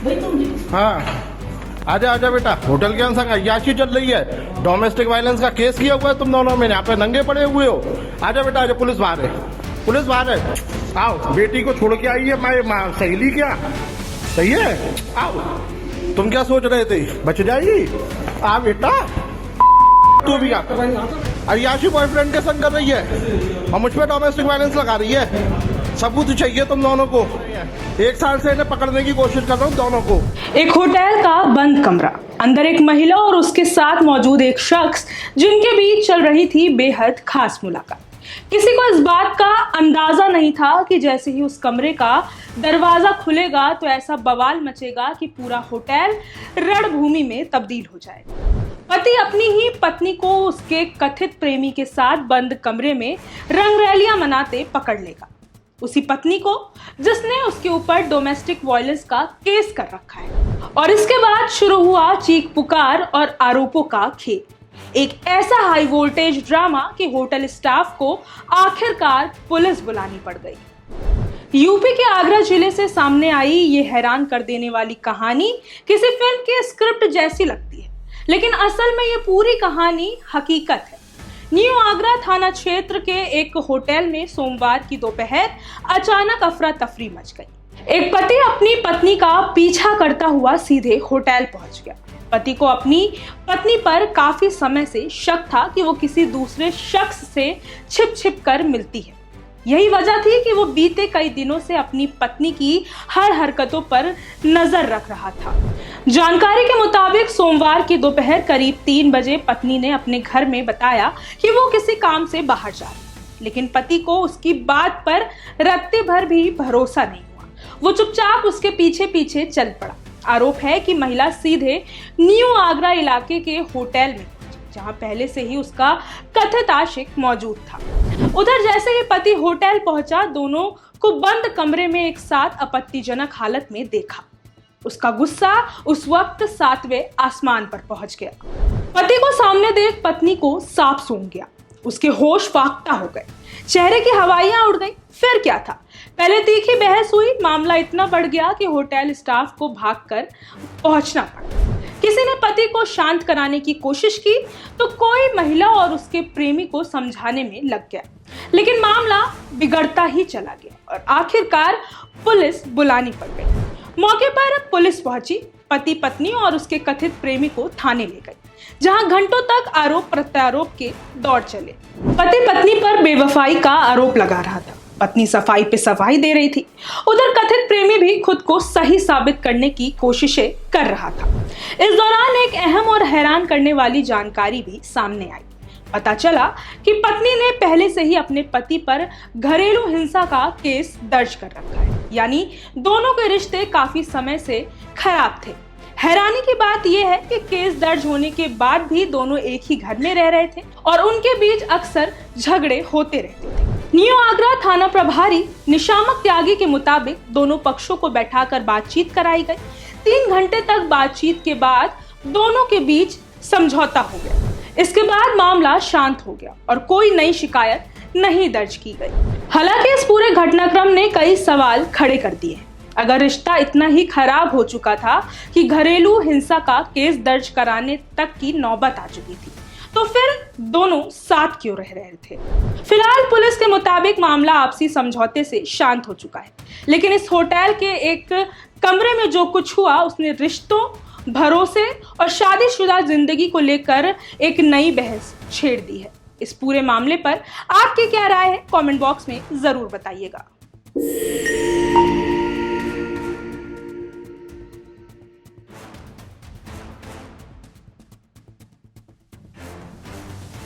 हाँ आजा आजा बेटा, होटल के अंदर अय्याशी चल रही है, डोमेस्टिक वायलेंस का केस किया हुआ है तुम दोनों में, यहाँ पे नंगे पड़े हुए हो। आजा बेटा आजा, पुलिस बाहर है, पुलिस बाहर है। आओ, बेटी को छोड़ के आई है मैं सहेली, क्या सही है? आओ, तुम क्या सोच रहे थे बच जाएगी? आ बेटा, तू भी आ, अय्याशी बॉयफ्रेंड के संग कर रही है और मुझ पर डोमेस्टिक वायलेंस लगा रही है। सबूत चाहिए तुम दोनों को, 1 साल से इन्हें पकड़ने की कोशिश कर रहा हूँ दोनों को। एक होटल का बंद कमरा, अंदर एक महिला और उसके साथ मौजूद एक शख्स जिनके बीच चल रही थी बेहद खास मुलाकात। किसी को इस बात का अंदाजा नहीं था कि जैसे ही उस कमरे का दरवाजा खुलेगा तो ऐसा बवाल मचेगा कि पूरा होटल रणभूमि में तब्दील हो जाएगा। पति अपनी ही पत्नी को उसके कथित प्रेमी के साथ बंद कमरे में रंगरैलियां मनाते पकड़ लेगा। उसी पत्नी को जिसने उसके ऊपर डोमेस्टिक वायलेंस का केस कर रखा है। और इसके बाद शुरू हुआ चीख पुकार और आरोपों का खेल, एक ऐसा हाई वोल्टेज ड्रामा कि होटल स्टाफ को आखिरकार पुलिस बुलानी पड़ गई। यूपी के आगरा जिले से सामने आई ये हैरान कर देने वाली कहानी किसी फिल्म के स्क्रिप्ट जैसी लगती है, लेकिन असल में ये पूरी कहानी हकीकत है। न्यू आगरा थाना क्षेत्र के एक होटल में सोमवार की दोपहर अचानक अफरा तफरी मच गई। एक पति अपनी पत्नी का पीछा करता हुआ सीधे होटल पहुंच गया। पति को अपनी पत्नी पर काफी समय से शक था कि वो किसी दूसरे शख्स से छिप छिप कर मिलती है। यही वजह थी कि वो बीते कई दिनों से अपनी पत्नी की हर हरकतों पर नजर रख रहा था। जानकारी के मुताबिक सोमवार की दोपहर करीब 3 बजे पत्नी ने अपने घर में बताया कि वो किसी काम से बाहर जा रही, लेकिन पति को उसकी बात पर रत्ते भर भी भरोसा नहीं हुआ। वो चुपचाप उसके पीछे पीछे चल पड़ा। आरोप है कि महिला सीधे न्यू आगरा इलाके के होटल में, जहां पहले से ही उसका कथित आशिक मौजूद था। उधर जैसे ही पति होटल पहुंचा, दोनों को बंद कमरे में एक साथ आपत्तिजनक हालत में देखा। उसका गुस्सा उस वक्त 7वें आसमान पर पहुंच गया। पति को सामने देख पत्नी को सांप सूंघ गया। उसके होश फाख्ता हो गए, चेहरे की हवाइयां उड़ गई। फिर क्या था, पहले तीखी बहस हुई, मामला इतना बढ़ गया कि होटल स्टाफ को भागकर पहुंचना पड़ा। किसी ने पति को शांत कराने की कोशिश की तो कोई महिला और उसके प्रेमी को समझाने में लग गया, लेकिन मामला बिगड़ता ही चला गया और आखिरकार पुलिस बुलानी पड़ गई। मौके पर पुलिस पहुंची, पति पत्नी और उसके कथित प्रेमी को थाने ले गई, जहां घंटों तक आरोप प्रत्यारोप के दौर चले। पति पत्नी पर बेवफाई का आरोप लगा रहा था, पत्नी सफाई पे सफाई दे रही थी। उधर कथित प्रेमी भी खुद को सही साबित करने की कोशिशें कर रहा था। इस दौरान एक अहम और हैरान करने वाली जानकारी भी सामने आई। पता चला कि पत्नी ने पहले से ही अपने पति पर घरेलू हिंसा का केस दर्ज कर रखा है, यानी दोनों के रिश्ते काफी समय से खराब थे। हैरानी की बात यह है कि केस दर्ज होने के बाद भी दोनों एक ही घर में रह रहे थे और उनके बीच अक्सर झगड़े होते रहते थे। न्यू आगरा थाना प्रभारी निशामक त्यागी के मुताबिक दोनों पक्षों को बैठाकर बातचीत कराई गई। 3 घंटे तक बातचीत के बाद दोनों के बीच समझौता हो गया। इसके बाद मामला शांत हो गया और कोई नई शिकायत नहीं दर्ज की गई। हालांकि इस पूरे घटनाक्रम ने कई सवाल खड़े कर दिए। अगर रिश्ता इतना ही खराब हो चुका था कि घरेलू हिंसा का केस दर्ज कराने तक की नौबत आ चुकी थी, तो फिर दोनों साथ क्यों रह रहे थे? फिलहाल पुलिस के मुताबिक मामला आपसी समझौते से शांत हो चुका है, लेकिन इस होटल के एक कमरे में जो कुछ हुआ उसने रिश्तों, भरोसे और शादीशुदा जिंदगी को लेकर एक नई बहस छेड़ दी है। इस पूरे मामले पर आपकी क्या राय है? कमेंट बॉक्स में जरूर बताइएगा।